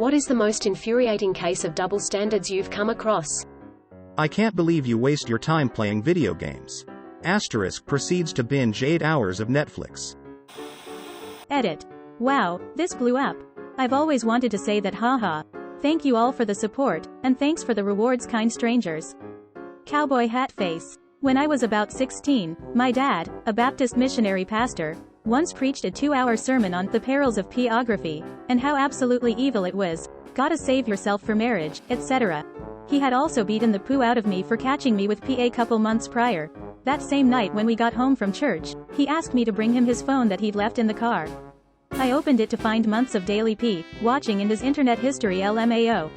What is the most infuriating case of double standards you've come across? I can't believe you waste your time playing video games. Asterisk proceeds to binge 8 hours of Netflix. Edit. Wow, this blew up. I've always wanted to say that haha. Thank you all for the support, and thanks for the rewards, kind strangers. Cowboy hat face. When I was about 16, my dad, a Baptist missionary pastor, once preached a 2-hour sermon on the perils of pornography, and how absolutely evil it was, gotta save yourself for marriage, etc. He had also beaten the poo out of me for catching me with a couple months prior. That same night when we got home from church, he asked me to bring him his phone that he'd left in the car. I opened it to find months of daily watching in his internet history LMAO.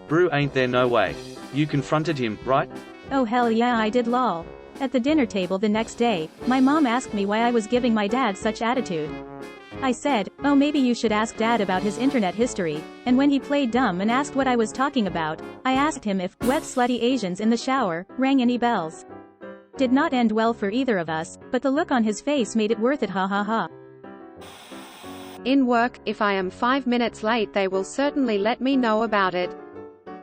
Brew, ain't there no way. You confronted him, right? Oh hell yeah, I did lol. At the dinner table the next day, my mom asked me why I was giving my dad such attitude. I said, oh maybe you should ask dad about his internet history, and when he played dumb and asked what I was talking about, I asked him if wet slutty Asians in the shower rang any bells. Did not end well for either of us, but the look on his face made it worth it, ha ha ha. In work, if I am 5 minutes late they will certainly let me know about it.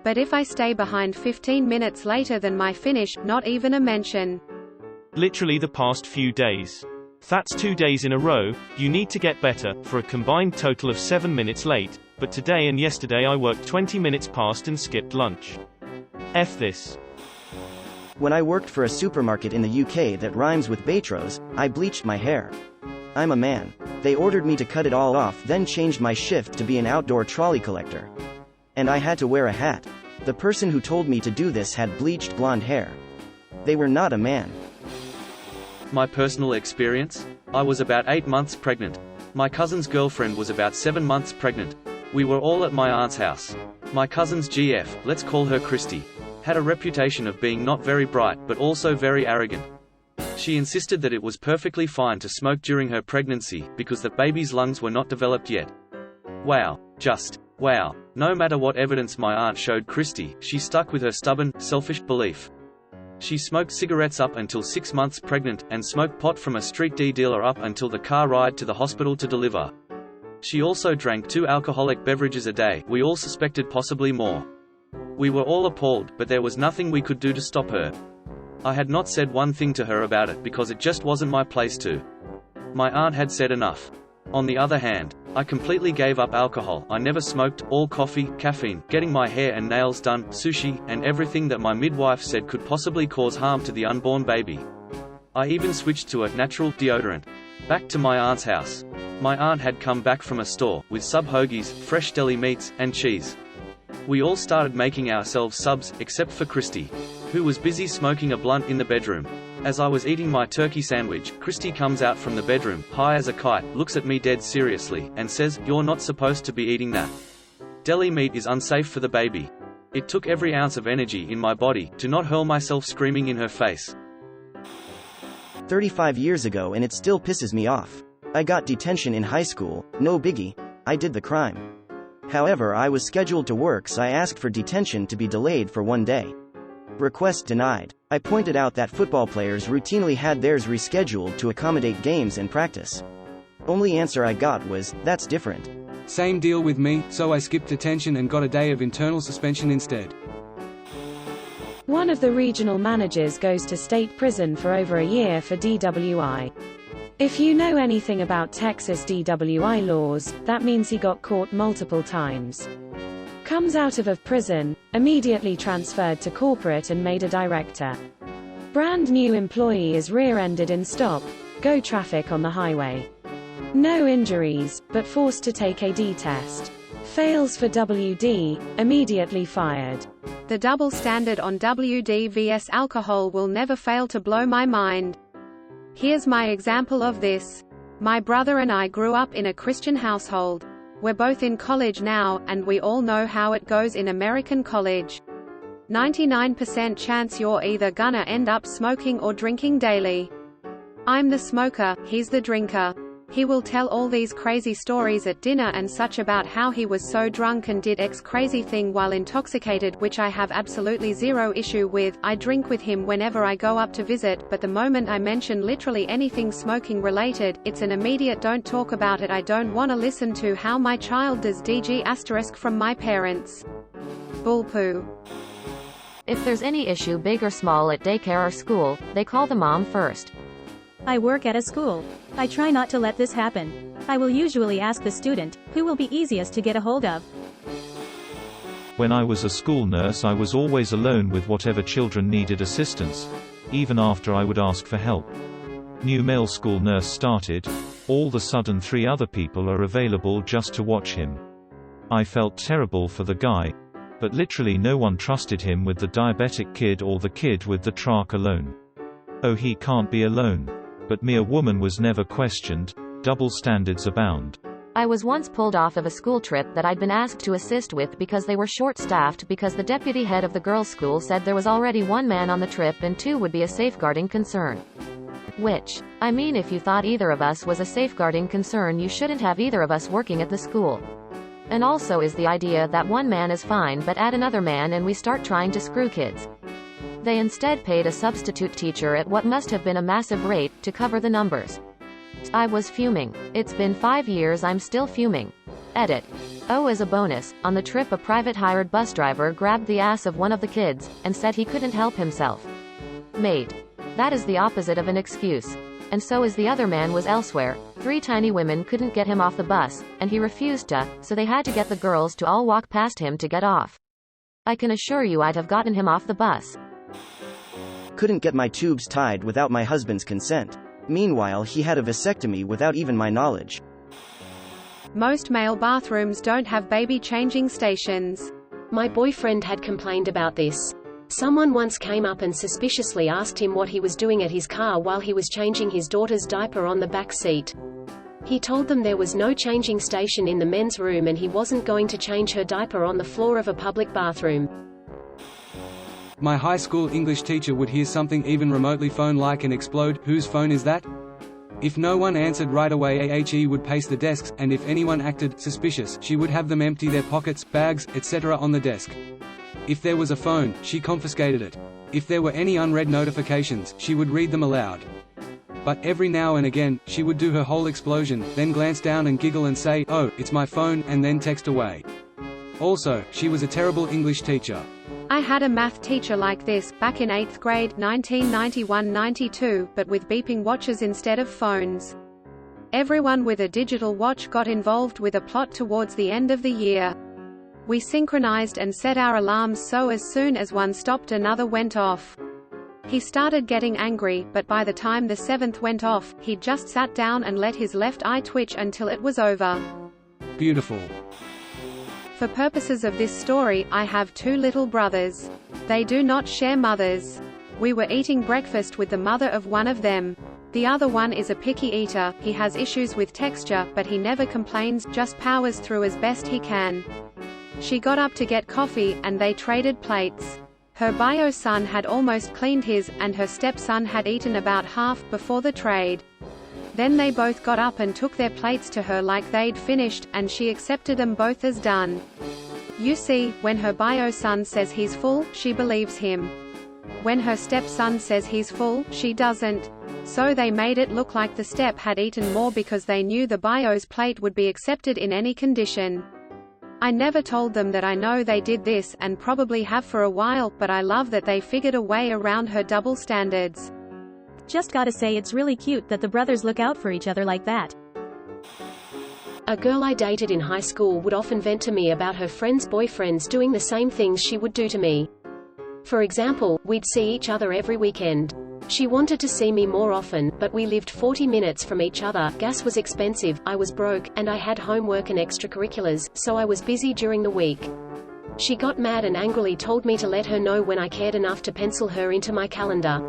But if I stay behind 15 minutes later than my finish, not even a mention. Literally the past few days. That's 2 days in a row. You need to get better, for a combined total of 7 minutes late, but today and yesterday I worked 20 minutes past and skipped lunch. F this. When I worked for a supermarket in the UK that rhymes with Waitrose, I bleached my hair. I'm a man. They ordered me to cut it all off, then changed my shift to be an outdoor trolley collector. And I had to wear a hat. The person who told me to do this had bleached blonde hair. They were not a man. My personal experience? I was about 8 months pregnant. My cousin's girlfriend was about 7 months pregnant. We were all at my aunt's house. My cousin's GF, let's call her Christy, had a reputation of being not very bright but also very arrogant. She insisted that it was perfectly fine to smoke during her pregnancy because the baby's lungs were not developed yet. Wow. Just wow. No matter what evidence my aunt showed Christy, she stuck with her stubborn, selfish belief. She smoked cigarettes up until 6 months pregnant, and smoked pot from a street dealer up until the car ride to the hospital to deliver. She also drank 2 alcoholic beverages a day. We all suspected possibly more. We were all appalled, but there was nothing we could do to stop her. I had not said one thing to her about it because it just wasn't my place to. My aunt had said enough. On the other hand, I completely gave up alcohol. I never smoked, all coffee, caffeine, getting my hair and nails done, sushi, and everything that my midwife said could possibly cause harm to the unborn baby. I even switched to a natural deodorant. Back to my aunt's house. My aunt had come back from a store, with sub hoagies, fresh deli meats, and cheese. We all started making ourselves subs, except for Christy, who was busy smoking a blunt in the bedroom. As I was eating my turkey sandwich, Christy comes out from the bedroom, high as a kite, looks at me dead seriously, and says, "You're not supposed to be eating that. Deli meat is unsafe for the baby." It took every ounce of energy in my body to not hurl myself screaming in her face. 35 years ago and it still pisses me off. I got detention in high school, no biggie. I did the crime. However, I was scheduled to work, so I asked for detention to be delayed for 1 day. Request denied. I pointed out that football players routinely had theirs rescheduled to accommodate games and practice. Only answer I got was, "That's different." Same deal with me, so I skipped detention and got a day of internal suspension instead. One of the regional managers goes to state prison for over a year for DWI. If you know anything about Texas DWI laws, that means he got caught multiple times. Comes out of prison, immediately transferred to corporate and made a director. Brand new employee is rear-ended in stop-go traffic on the highway. No injuries, but forced to take a D test. Fails for WD, immediately fired. The double standard on WD vs alcohol will never fail to blow my mind. Here's my example of this. My brother and I grew up in a Christian household. We're both in college now, and we all know how it goes in American college. 99% chance you're either gonna end up smoking or drinking daily. I'm the smoker, he's the drinker. He will tell all these crazy stories at dinner and such about how he was so drunk and did X crazy thing while intoxicated, which I have absolutely zero issue with. I drink with him whenever I go up to visit, but the moment I mention literally anything smoking related, it's an immediate don't talk about it. I don't want to listen to how my child does DG** from my parents. Bullpoo. If there's any issue big or small at daycare or school, they call the mom first. I work at a school. I try not to let this happen. I will usually ask the student, who will be easiest to get a hold of. When I was a school nurse, I was always alone with whatever children needed assistance, even after I would ask for help. New male school nurse started. All the sudden 3 other people are available just to watch him. I felt terrible for the guy, but literally no one trusted him with the diabetic kid or the kid with the trach alone. Oh, he can't be alone. But me, a woman, was never questioned. Double standards abound. I was once pulled off of a school trip that I'd been asked to assist with because they were short-staffed because the deputy head of the girls' school said there was already 1 man on the trip and 2 would be a safeguarding concern. Which, I mean, if you thought either of us was a safeguarding concern, you shouldn't have either of us working at the school. And also is the idea that 1 man is fine but add another man and we start trying to screw kids. They instead paid a substitute teacher at what must have been a massive rate, to cover the numbers. I was fuming. It's been 5 years, I'm still fuming. Edit. Oh, as a bonus, on the trip a private hired bus driver grabbed the ass of one of the kids, and said he couldn't help himself. Mate. That is the opposite of an excuse. And so is the other man was elsewhere. 3 tiny women couldn't get him off the bus, and he refused to, so they had to get the girls to all walk past him to get off. I can assure you I'd have gotten him off the bus. Couldn't get my tubes tied without my husband's consent. Meanwhile, he had a vasectomy without even my knowledge. Most male bathrooms don't have baby changing stations. My boyfriend had complained about this. Someone once came up and suspiciously asked him what he was doing at his car while he was changing his daughter's diaper on the back seat. He told them there was no changing station in the men's room and he wasn't going to change her diaper on the floor of a public bathroom. My high school English teacher would hear something even remotely phone-like and explode, "Whose phone is that?" If no one answered right away, AHE would pace the desks, and if anyone acted suspicious, she would have them empty their pockets, bags, etc. on the desk. If there was a phone, she confiscated it. If there were any unread notifications, she would read them aloud. But every now and again, she would do her whole explosion, then glance down and giggle and say, "Oh, it's my phone," and then text away. Also, she was a terrible English teacher. I had a math teacher like this, back in 8th grade, 1991-92, but with beeping watches instead of phones. Everyone with a digital watch got involved with a plot towards the end of the year. We synchronized and set our alarms so as soon as one stopped another went off. He started getting angry, but by the time the 7th went off, he'd just sat down and let his left eye twitch until it was over. Beautiful. For purposes of this story, I have 2 little brothers. They do not share mothers. We were eating breakfast with the mother of one of them. The other one is a picky eater, he has issues with texture, but he never complains, just powers through as best he can. She got up to get coffee, and they traded plates. Her bio son had almost cleaned his, and her stepson had eaten about half before the trade. Then they both got up and took their plates to her like they'd finished, and she accepted them both as done. You see, when her bio son says he's full, she believes him. When her stepson says he's full, she doesn't. So they made it look like the step had eaten more because they knew the bio's plate would be accepted in any condition. I never told them that I know they did this, and probably have for a while, but I love that they figured a way around her double standards. Just gotta say, it's really cute that the brothers look out for each other like that. A girl I dated in high school would often vent to me about her friends' boyfriends doing the same things she would do to me. For example, we'd see each other every weekend. She wanted to see me more often, but we lived 40 minutes from each other, gas was expensive, I was broke, and I had homework and extracurriculars, so I was busy during the week. She got mad and angrily told me to let her know when I cared enough to pencil her into my calendar.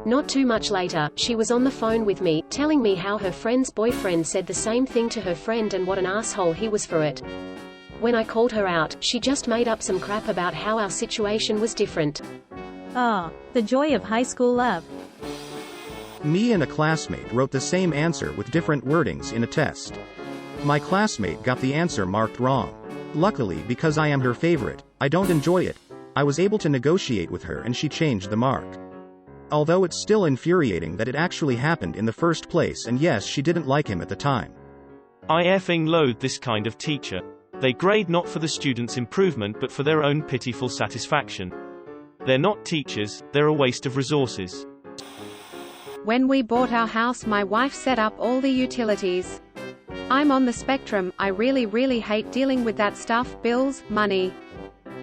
Not too much later, she was on the phone with me, telling me how her friend's boyfriend said the same thing to her friend and what an asshole he was for it. When I called her out, she just made up some crap about how our situation was different. Ah, the joy of high school love. Me and a classmate wrote the same answer with different wordings in a test. My classmate got the answer marked wrong. Luckily, because I am her favorite, I don't enjoy it. I was able to negotiate with her and she changed the mark. Although it's still infuriating that it actually happened in the first place, and yes, she didn't like him at the time. I effing loathe this kind of teacher. They grade not for the student's improvement but for their own pitiful satisfaction. They're not teachers, they're a waste of resources. When we bought our house, my wife set up all the utilities. I'm on the spectrum, I really hate dealing with that stuff, bills, money.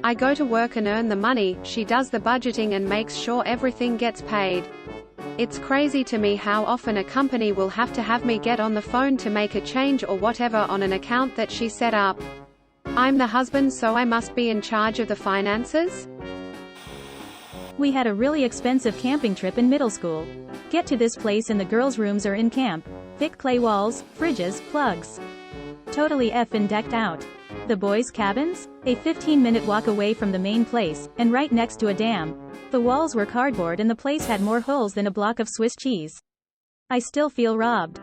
I go to work and earn the money, she does the budgeting and makes sure everything gets paid. It's crazy to me how often a company will have to have me get on the phone to make a change or whatever on an account that she set up. I'm the husband, so I must be in charge of the finances? We had a really expensive camping trip in middle school. Get to this place and the girls' rooms are in camp. Thick clay walls, fridges, plugs. Totally effing decked out. The boys' cabins? A 15-minute walk away from the main place, and right next to a dam. The walls were cardboard and the place had more holes than a block of Swiss cheese. I still feel robbed.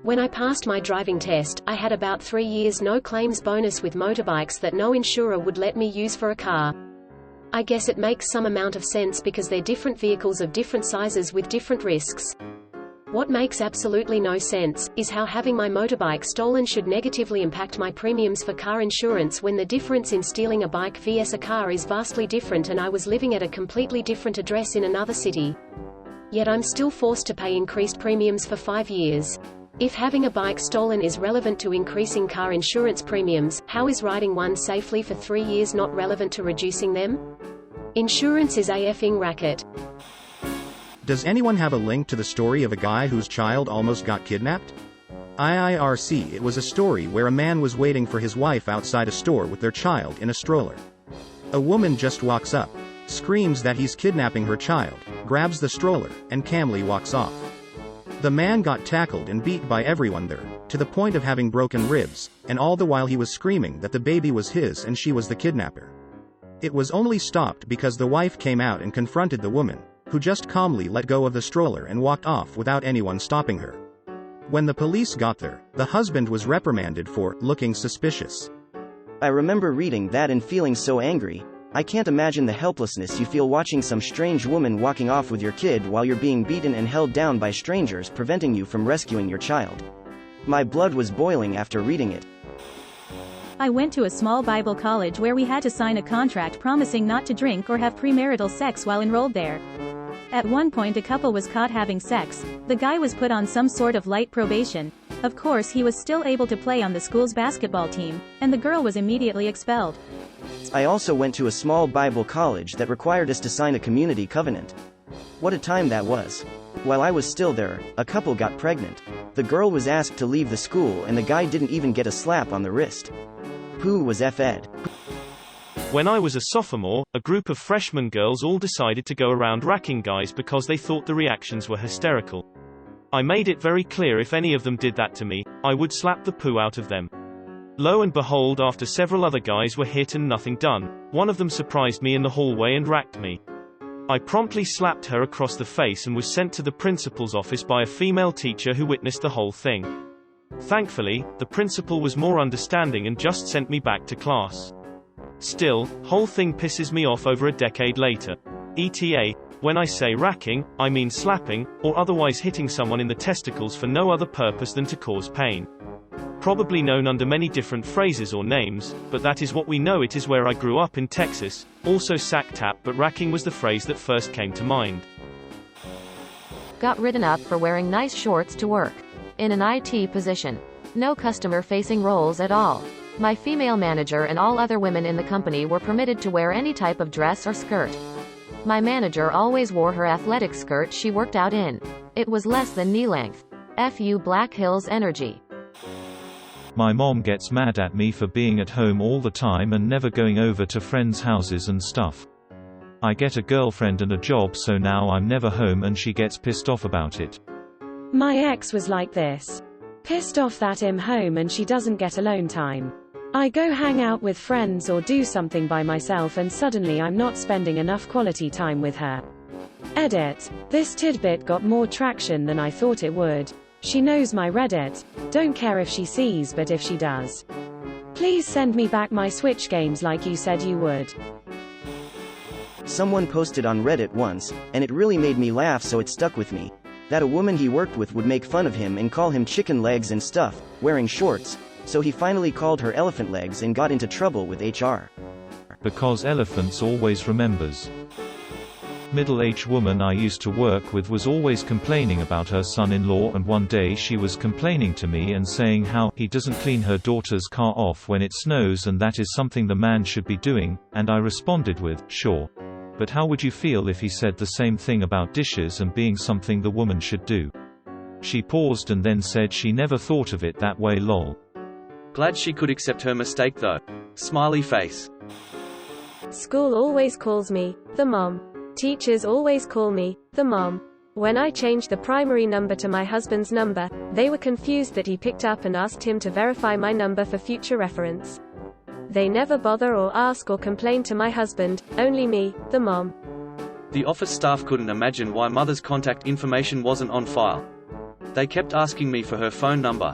When I passed my driving test, I had about 3 years no claims bonus with motorbikes that no insurer would let me use for a car. I guess it makes some amount of sense because they're different vehicles of different sizes with different risks. What makes absolutely no sense is how having my motorbike stolen should negatively impact my premiums for car insurance when the difference in stealing a bike vs a car is vastly different and I was living at a completely different address in another city. Yet I'm still forced to pay increased premiums for 5 years. If having a bike stolen is relevant to increasing car insurance premiums, how is riding one safely for 3 years not relevant to reducing them? Insurance is a effing racket. Does anyone have a link to the story of a guy whose child almost got kidnapped? IIRC. It was a story where a man was waiting for his wife outside a store with their child in a stroller. A woman just walks up, screams that he's kidnapping her child, grabs the stroller, and calmly walks off. The man got tackled and beat by everyone there, to the point of having broken ribs, and all the while he was screaming that the baby was his and she was the kidnapper. It was only stopped because the wife came out and confronted the woman, who just calmly let go of the stroller and walked off without anyone stopping her. When the police got there, the husband was reprimanded for looking suspicious. I remember reading that and feeling so angry. I can't imagine the helplessness you feel watching some strange woman walking off with your kid while you're being beaten and held down by strangers, preventing you from rescuing your child. My blood was boiling after reading it. I went to a small Bible college where we had to sign a contract promising not to drink or have premarital sex while enrolled there. At one point a couple was caught having sex. The guy was put on some sort of light probation. Of course he was still able to play on the school's basketball team, and the girl was immediately expelled. I also went to a small Bible college that required us to sign a community covenant. What a time that was. While I was still there, a couple got pregnant. The girl was asked to leave the school and the guy didn't even get a slap on the wrist. Who was F-ed? When I was a sophomore, a group of freshman girls all decided to go around racking guys because they thought the reactions were hysterical. I made it very clear if any of them did that to me, I would slap the poo out of them. Lo and behold, after several other guys were hit and nothing done, one of them surprised me in the hallway and racked me. I promptly slapped her across the face and was sent to the principal's office by a female teacher who witnessed the whole thing. Thankfully, the principal was more understanding and just sent me back to class. Still, whole thing pisses me off over a decade later. ETA, when I say racking, I mean slapping, or otherwise hitting someone in the testicles for no other purpose than to cause pain. Probably known under many different phrases or names, but that is what we know it is where I grew up in Texas, also sack tap, but racking was the phrase that first came to mind. Got written up for wearing nice shorts to work. In an IT position. No customer-facing roles at all. My female manager and all other women in the company were permitted to wear any type of dress or skirt. My manager always wore her athletic skirt she worked out in. It was less than knee length. F.U. Black Hills Energy. My mom gets mad at me for being at home all the time and never going over to friends' houses and stuff. I get a girlfriend and a job, so now I'm never home and she gets pissed off about it. My ex was like this. Pissed off that I'm home and she doesn't get alone time. I go hang out with friends or do something by myself and suddenly I'm not spending enough quality time with her. Edit. This tidbit got more traction than I thought it would. She knows my Reddit. Don't care if she sees, but if she does, please send me back my Switch games like you said you would. Someone posted on Reddit once, and it really made me laugh, so it stuck with me, that a woman he worked with would make fun of him and call him chicken legs and stuff, wearing shorts, so he finally called her elephant legs and got into trouble with HR. Because elephants always remembers. Middle-aged woman I used to work with was always complaining about her son-in-law, and one day she was complaining to me and saying how he doesn't clean her daughter's car off when it snows and that is something the man should be doing, and I responded with, sure. But how would you feel if he said the same thing about dishes and being something the woman should do? She paused and then said she never thought of it that way, lol. Glad she could accept her mistake though. Smiley face. School always calls me the mom. Teachers always call me the mom. When I changed the primary number to my husband's number, they were confused that he picked up and asked him to verify my number for future reference. They never bother or ask or complain to my husband, only me, the mom. The office staff couldn't imagine why mother's contact information wasn't on file. They kept asking me for her phone number.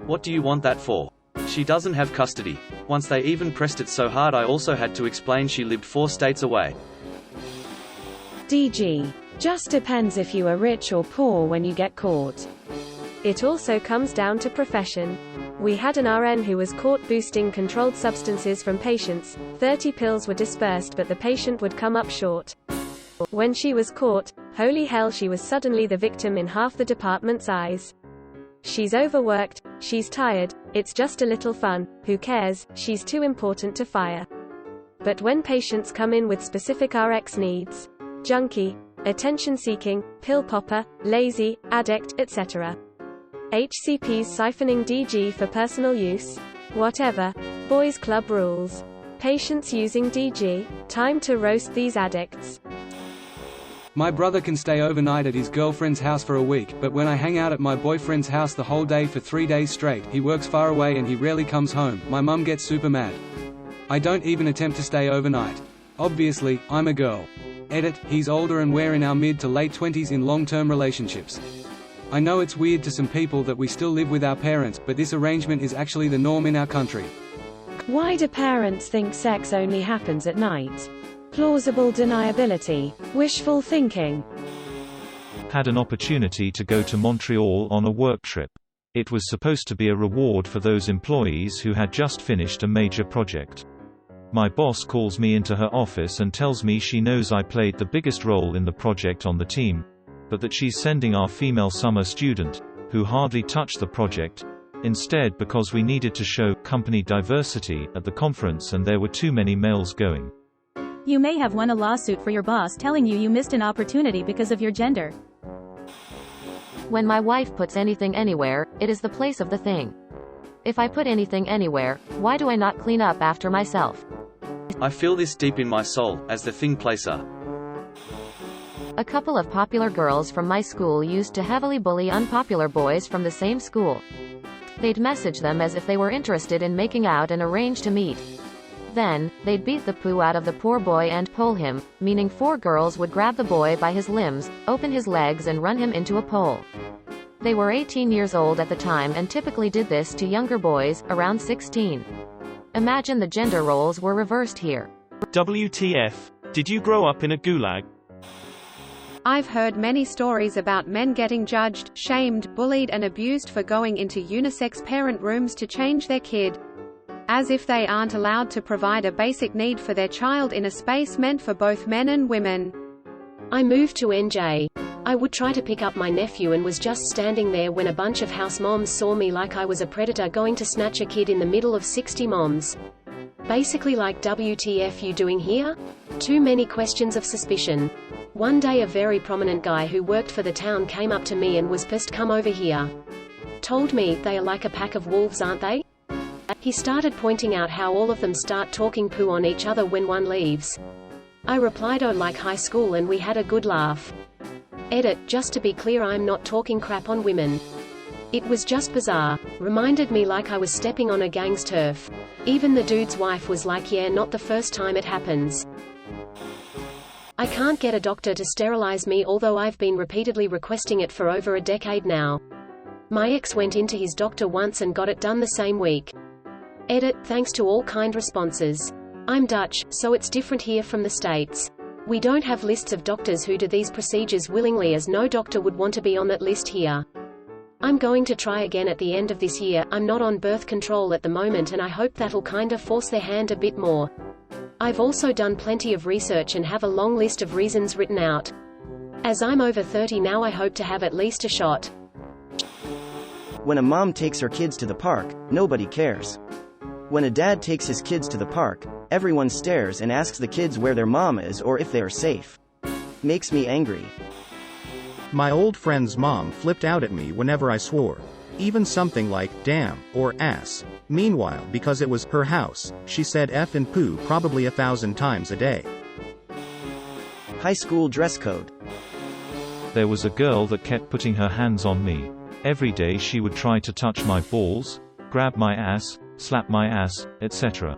What do you want that for? She doesn't have custody. Once they even pressed it so hard I also had to explain she lived 4 states away. DG. Just depends if you are rich or poor when you get caught. It also comes down to profession. We had an RN who was caught boosting controlled substances from patients. 30 pills were dispersed but the patient would come up short. When she was caught, holy hell, she was suddenly the victim in half the department's eyes. She's overworked, she's tired, it's just a little fun, who cares, she's too important to fire. But when patients come in with specific RX needs, junkie, attention-seeking, pill popper, lazy, addict, etc. HCPs siphoning DG for personal use. Whatever. Boys club rules. Patients using DG. Time to roast these addicts. My brother can stay overnight at his girlfriend's house for a week, but when I hang out at my boyfriend's house the whole day for 3 days straight, he works far away and he rarely comes home, my mum gets super mad. I don't even attempt to stay overnight. Obviously, I'm a girl. Edit, he's older and we're in our mid to late 20s in long-term relationships. I know it's weird to some people that we still live with our parents, but this arrangement is actually the norm in our country. Why do parents think sex only happens at night? Plausible deniability. Wishful thinking. Had an opportunity to go to Montreal on a work trip. It was supposed to be a reward for those employees who had just finished a major project. My boss calls me into her office and tells me she knows I played the biggest role in the project on the team, but that she's sending our female summer student, who hardly touched the project, instead because we needed to show company diversity at the conference and there were too many males going. You may have won a lawsuit for your boss telling you missed an opportunity because of your gender. When my wife puts anything anywhere, it is the place of the thing. If I put anything anywhere, why do I not clean up after myself? I feel this deep in my soul, as the thing placer. A couple of popular girls from my school used to heavily bully unpopular boys from the same school. They'd message them as if they were interested in making out and arrange to meet. Then, they'd beat the poo out of the poor boy and pole him, meaning 4 girls would grab the boy by his limbs, open his legs and run him into a pole. They were 18 years old at the time and typically did this to younger boys, around 16. Imagine the gender roles were reversed here. WTF? Did you grow up in a gulag? I've heard many stories about men getting judged, shamed, bullied and abused for going into unisex parent rooms to change their kid. As if they aren't allowed to provide a basic need for their child in a space meant for both men and women. I moved to NJ. I would try to pick up my nephew and was just standing there when a bunch of house moms saw me like I was a predator going to snatch a kid in the middle of 60 moms. Basically like, WTF you doing here? Too many questions of suspicion. One day a very prominent guy who worked for the town came up to me and was pissed. Come over here. Told me, they are like a pack of wolves, aren't they? He started pointing out how all of them start talking poo on each other when one leaves. I replied, oh, like high school, and we had a good laugh. Edit, just to be clear, I'm not talking crap on women. It was just bizarre. Reminded me like I was stepping on a gang's turf. Even the dude's wife was like, yeah, not the first time it happens. I can't get a doctor to sterilize me, although I've been repeatedly requesting it for over a decade now. My ex went into his doctor once and got it done the same week. Edit, thanks to all kind responses. I'm Dutch, so it's different here from the States. We don't have lists of doctors who do these procedures willingly, as no doctor would want to be on that list here. I'm going to try again at the end of this year. I'm not on birth control at the moment, and I hope that'll kinda force their hand a bit more. I've also done plenty of research and have a long list of reasons written out. As I'm over 30 now, I hope to have at least a shot. When a mom takes her kids to the park, nobody cares. When a dad takes his kids to the park, everyone stares and asks the kids where their mom is or if they are safe. Makes me angry. My old friend's mom flipped out at me whenever I swore. Even something like, damn, or ass. Meanwhile, because it was her house, she said F and poo probably 1,000 times a day. High school dress code. There was a girl that kept putting her hands on me. Every day she would try to touch my balls, grab my ass, slap my ass, etc.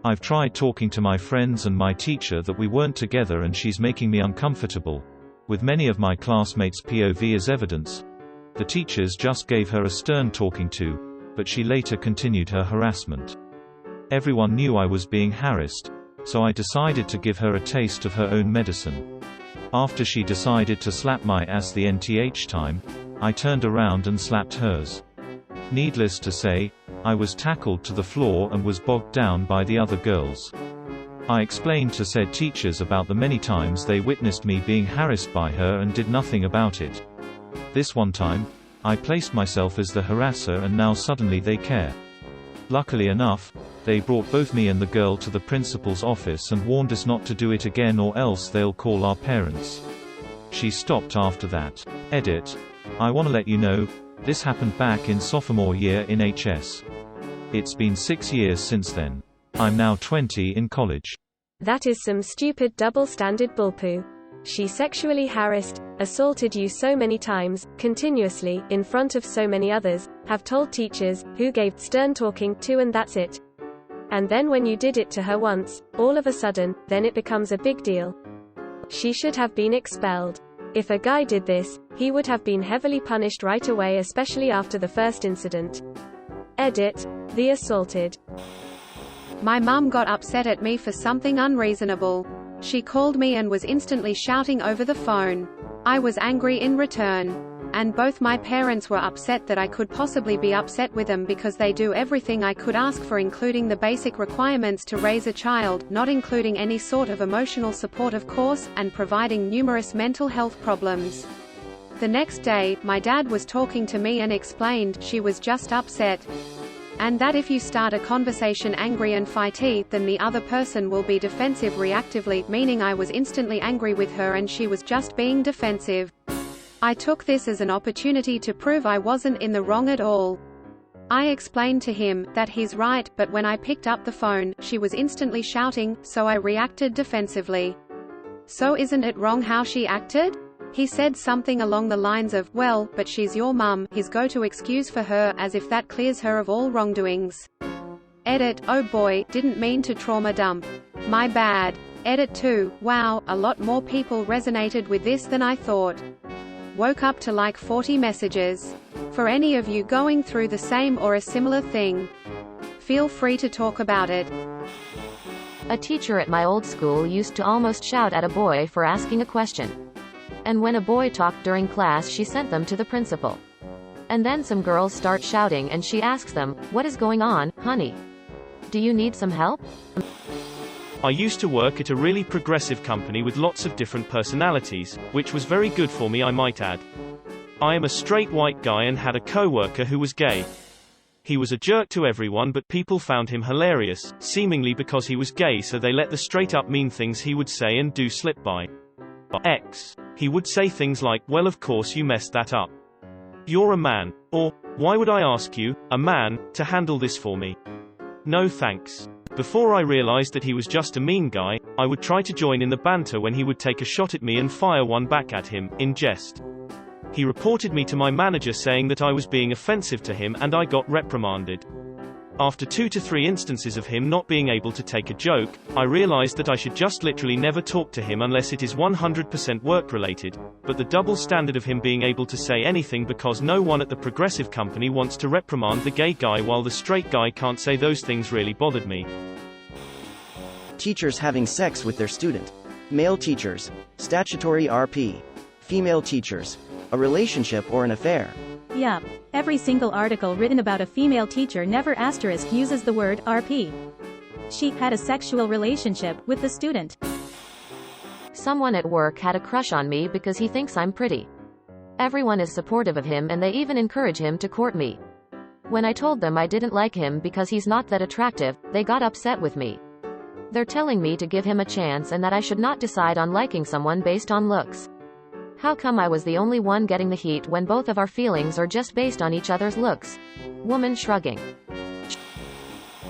I've tried talking to my friends and my teacher that we weren't together, and she's making me uncomfortable. With many of my classmates' POV as evidence. The teachers just gave her a stern talking to, but she later continued her harassment. Everyone knew I was being harassed, so I decided to give her a taste of her own medicine. After she decided to slap my ass the nth time, I turned around and slapped hers. Needless to say, I was tackled to the floor and was bogged down by the other girls. I explained to said teachers about the many times they witnessed me being harassed by her and did nothing about it. This one time, I placed myself as the harasser, and now suddenly they care. Luckily enough, they brought both me and the girl to the principal's office and warned us not to do it again or else they'll call our parents. She stopped after that. Edit. I wanna let you know, this happened back in sophomore year in HS. It's been 6 years since then. I'm now 20 in college. That is some stupid double-standard bullpoo. She sexually harassed, assaulted you so many times, continuously, in front of so many others, have told teachers, who gave stern talking to, and that's it. And then when you did it to her once, all of a sudden, then it becomes a big deal. She should have been expelled. If a guy did this, he would have been heavily punished right away, especially after the first incident. Edit. The assaulted. My mum got upset at me for something unreasonable. She called me and was instantly shouting over the phone. I was angry in return. And both my parents were upset that I could possibly be upset with them, because they do everything I could ask for, including the basic requirements to raise a child, not including any sort of emotional support of course, and providing numerous mental health problems. The next day, my dad was talking to me and explained she was just upset. And that if you start a conversation angry and fighty, then the other person will be defensive reactively, meaning I was instantly angry with her and she was just being defensive. I took this as an opportunity to prove I wasn't in the wrong at all. I explained to him that he's right, but when I picked up the phone, she was instantly shouting, so I reacted defensively. So isn't it wrong how she acted? He said something along the lines of, well, but she's your mum, his go-to excuse for her, as if that clears her of all wrongdoings. Edit. Oh boy, didn't mean to trauma dump. My bad. Edit 2. Wow, a lot more people resonated with this than I thought. Woke up to like 40 messages. For any of you going through the same or a similar thing, feel free to talk about it. A teacher at my old school used to almost shout at a boy for asking a question. And when a boy talked during class, she sent them to the principal. And then some girls start shouting and she asks them, "What is going on, honey? Do you need some help?" I used to work at a really progressive company with lots of different personalities, which was very good for me, I might add. I am a straight white guy and had a co-worker who was gay. He was a jerk to everyone, but people found him hilarious, seemingly because he was gay, so they let the straight-up mean things he would say and do slip by. He would say things like, "Well, of course you messed that up. You're a man," or, "Why would I ask you, a man, to handle this for me? No thanks." Before I realized that he was just a mean guy, I would try to join in the banter when he would take a shot at me and fire one back at him, in jest. He reported me to my manager saying that I was being offensive to him, and I got reprimanded. After 2 to 3 instances of him not being able to take a joke, I realized that I should just literally never talk to him unless it is 100% work-related, but the double standard of him being able to say anything because no one at the progressive company wants to reprimand the gay guy while the straight guy can't say those things really bothered me. Teachers having sex with their student. Male teachers. Statutory RP. Female teachers. A relationship or an affair. Yup. Every single article written about a female teacher never asterisk uses the word RP. She had a sexual relationship with the student. Someone at work had a crush on me because he thinks I'm pretty. Everyone is supportive of him and they even encourage him to court me. When I told them I didn't like him because he's not that attractive, they got upset with me. They're telling me to give him a chance and that I should not decide on liking someone based on looks. How come I was the only one getting the heat when both of our feelings are just based on each other's looks? Woman shrugging.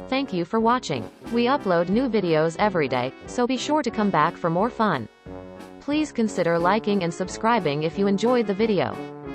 Thank you for watching. We upload new videos every day, so be sure to come back for more fun. Please consider liking and subscribing if you enjoyed the video.